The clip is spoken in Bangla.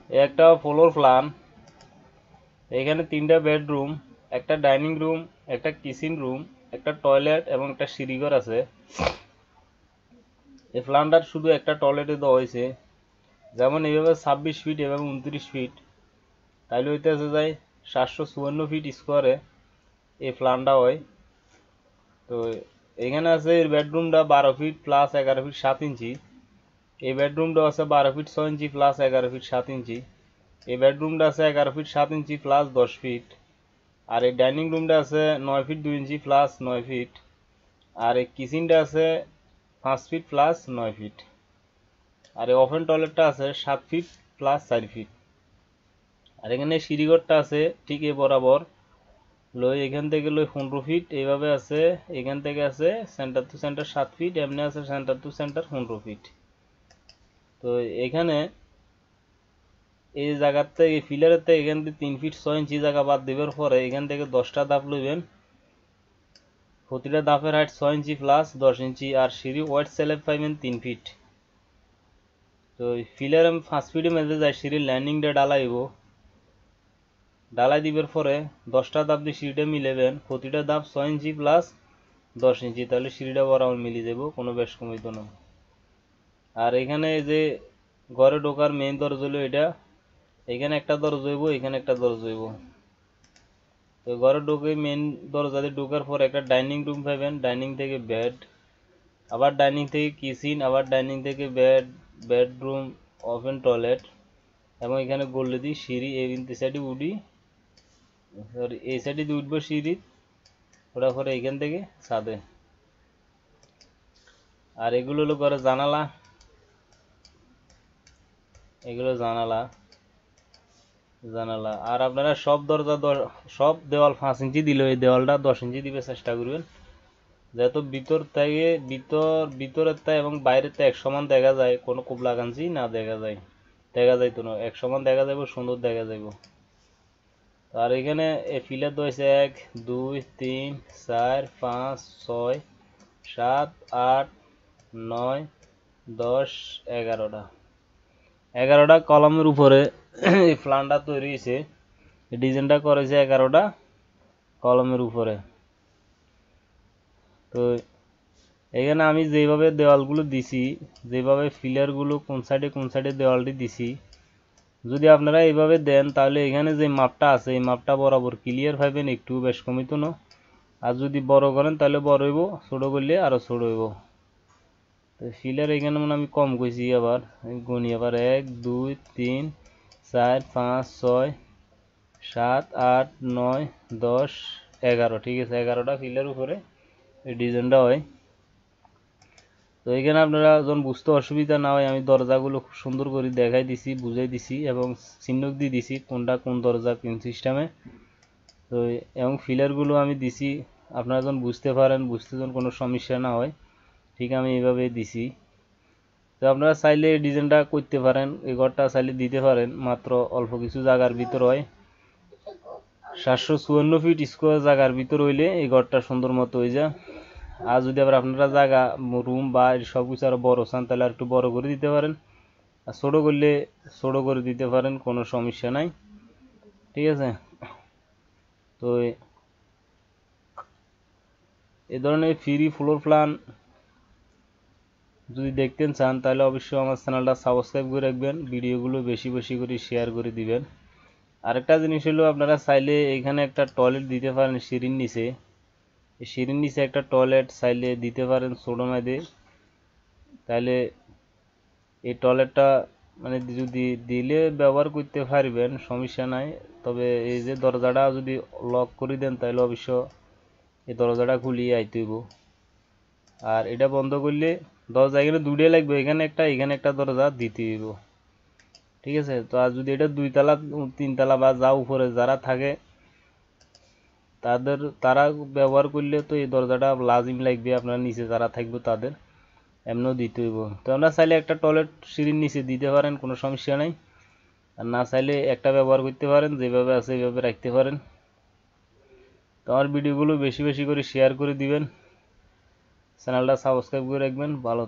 একটা ফ্লোর প্ল্যান। এখানে 3টা বেডরুম, একটা ডাইনিং রুম, একটা কিচেন রুম, একটা টয়লেট এবং একটা সিঁড়িঘর আছে। এই প্ল্যানটার শুধু একটা টয়লেটে দেওয়া হয়েছে। যেমন এইভাবে 26 ফিট, এভাবে 29 ফিট, তাইলে হইতেছে যায় 754 ফিট স্কোয়ারে এই প্ল্যানটা হয়। তো এখানে আছে এর বেডরুমটা 12 ফিট প্লাস 11 ফিট 7 ইঞ্চি। এই বেডরুমটা আছে 12 ফিট 6 ইঞ্চি প্লাস 11 ফিট 7 ইঞ্চি। এই বেডরুমটা আছে 11 ফিট 7 ইঞ্চি প্লাস 10 ফিট। আর এই ডাইনিং রুমটা আছে 9 ফিট 2 ইঞ্চি প্লাস 9 ফিট। আর এই কিচেনটা আছে 5 ফিট প্লাস 9 ফিট। আর এই ওপেন টয়লেটটা আছে 7 ফিট প্লাস 4 ফিট। আর এখানে সিঁড়িঘরটা আছে ঠিক এই বরাবর লই, এখান থেকে লই 15 ফিট এইভাবে আছে। এখান থেকে আছে সেন্টার টু সেন্টার 7 ফিট, এমনি আছে সেন্টার টু সেন্টার 15 ফিট। তো এখানে এই জায়গার থেকে এই ফিলারের থেকে এখান থেকে 3 ফিট 6 ইঞ্চি জায়গা বাদ দেবার পরে এখান থেকে 10টা ধাপ লইবেন। প্রতিটা ধাপের হাইট 6 ইঞ্চি প্লাস 10 ইঞ্চি। আর সিঁড়ি ওয়াইড স্ল্যাব পাইবেন 3 ফিট। তো ফিলার 5 ফিটের মধ্যে যায় সিঁড়ির ল্যান্ডিংটা ডালাইব। ডালাই দিবার পরে 10টা ধাপ দিয়ে সিঁড়িটা মিলেবেন। প্রতিটা ধাপ 6 ইঞ্চি প্লাস 10 ইঞ্চি, তাহলে সিঁড়িটা বরাবর মিলে যাব, কোনো বেশ কমিত না। আর এখানে যে ঘরে ঢোকার মেইন দরজা হলো এটা। এখানে একটা দরজা হইব, এখানে একটা দরজা হইব। তো ঘরে ঢুকে মেইন দরজা দিয়ে ঢোকার পর একটা ডাইনিং রুম পাবেন, ডাইনিং থেকে বেড, আবার ডাইনিং থেকে কিচেন, আবার ডাইনিং থেকে বেড, বেডরুম, ওপেন টয়লেট এবং এখানে গোল্লে দিই সিঁড়ি। এই সাইডে উঠি, সরি এই সাইডে দিয়ে উঠবো সিঁড়ি, ওটা পরে এখান থেকে ছাদে। আর এগুলো হলো ঘরে জানালা, এগুলো জানালা জানালা। আর আপনারা সব দরজা সব দেওয়াল 5 ইঞ্চি দিলে এই দেওয়ালটা 10 ইঞ্চি দিবে চেষ্টা করবেন, যেহেতু ভিতর থেকে ভিতরের তা এবং বাইরের তা এক সমান দেখা যায়, কোনো কুবলা কাঞ্চি না দেখা যাইতো না, এক সমান দেখা যাইব, সুন্দর দেখা যাইব। আর এখানে এই ফিলার দইছে 1 2 3 4 5 6 7 8 9 10 11টা 11টা কলমের উপরে এই প্ল্যানটা তৈরি হয়েছে। এই ডিজাইনটা করেছে 11টা কলমের উপরে। তো এখানে আমি যেভাবে দেওয়ালগুলো দিছি, যেভাবে ফিলারগুলো কোন সাইডে দেওয়ালটি দিছি, যদি আপনারা এইভাবে দেন তাহলে এখানে যে মাপটা আছে এই মাপটা বরাবর ক্লিয়ার পাবেন, একটু বেশ কমিত না। আর যদি বড় করেন তাহলে বড় হইব, ছোট করলে আরও ছোট হইব। তো ফিলার এখানে মানে আমি কম কইছি, আবার গুনি আবার 1 2 3 4 5 6 7 8 9 10 11, ঠিক আছে, 11টা ফিলার উপরে এই ডিজাইনটা হয়। তো এখানে আপনারা যখন বুঝতে অসুবিধা না হয় আমি দরজাগুলো খুব সুন্দর করে দেখাই দিছি, বুঝাই দিছি এবং চিহ্ন দিয়ে দিছি কোনটা কোন দরজা কোন সিস্টেমে। তো এবং ফিলারগুলো আমি দিছি, আপনারা যখন বুঝতে পারেন, বুঝতে যখন কোনো সমস্যা না হয়, ঠিক আমি এইভাবে দিছি। তো আপনারা চাইলে এই ডিজাইনটা করতে পারেন, এই ঘরটা চাইলে দিতে পারেন, মাত্র অল্প কিছু জায়গার ভিতর হয়। 754 ফিট স্কোয়ার জায়গার ভিতর হইলে এই ঘরটা সুন্দর মতো হয়ে যায়। আর যদি আবার আপনারা জায়গা রুম বা সব কিছু আরো বড় চান তাহলে আর একটু বড় করে দিতে পারেন, আর ছোট করলে ছোট করে দিতে পারেন, কোনো সমস্যা নাই, ঠিক আছে। তো এই ধরনের ফ্রি ফ্লোর প্ল্যান যদি দেখতে চান তাহলে অবশ্যই আমার চ্যানেলটা সাবস্ক্রাইব করে রাখবেন, ভিডিওগুলো বেশি বেশি করে শেয়ার করে দিবেন। আরেকটা জিনিস হলো আপনারা চাইলে এখানে একটা টয়লেট দিতে পারেন সিঁড়ির নিচে, এই সিঁড়ির নিচে একটা টয়লেট চাইলে দিতে পারেন ছোটো মেয়েদে, তাহলে এই টয়লেটটা মানে যদি দিলে ব্যবহার করতে পারবেন, সমস্যা নাই। তবে এই যে দরজাটা যদি লক করে দেন তাহলে অবশ্য এই দরজাটা খুলিয়ে আইতে হইব। আর এটা বন্ধ করলে দরজা এখানে দুটোই লাগবে, এখানে একটা দরজা দিতে হইব, ঠিক আছে। তো আর যদি এটা 2 তলা 3 তলা বা যা উপরে যারা থাকে তারা ব্যবহার করলে তো এই দরজাটা লাজিম লাগবে, আপনার নিচে যারা থাকবে তাদের এমনও দিতে হইব। তো আমরা চাইলে একটা টয়লেট সিঁড়ির নিচে দিতে পারেন, কোনো সমস্যা নাই। আর না চাইলে একটা ব্যবহার করতে পারেন, যেভাবে আছে এইভাবে রাখতে পারেন। তো আমার ভিডিওগুলো বেশি বেশি করে শেয়ার করে দিবেন, চ্যানেলটা সাবস্ক্রাইব করে রাখবেন। ভালো।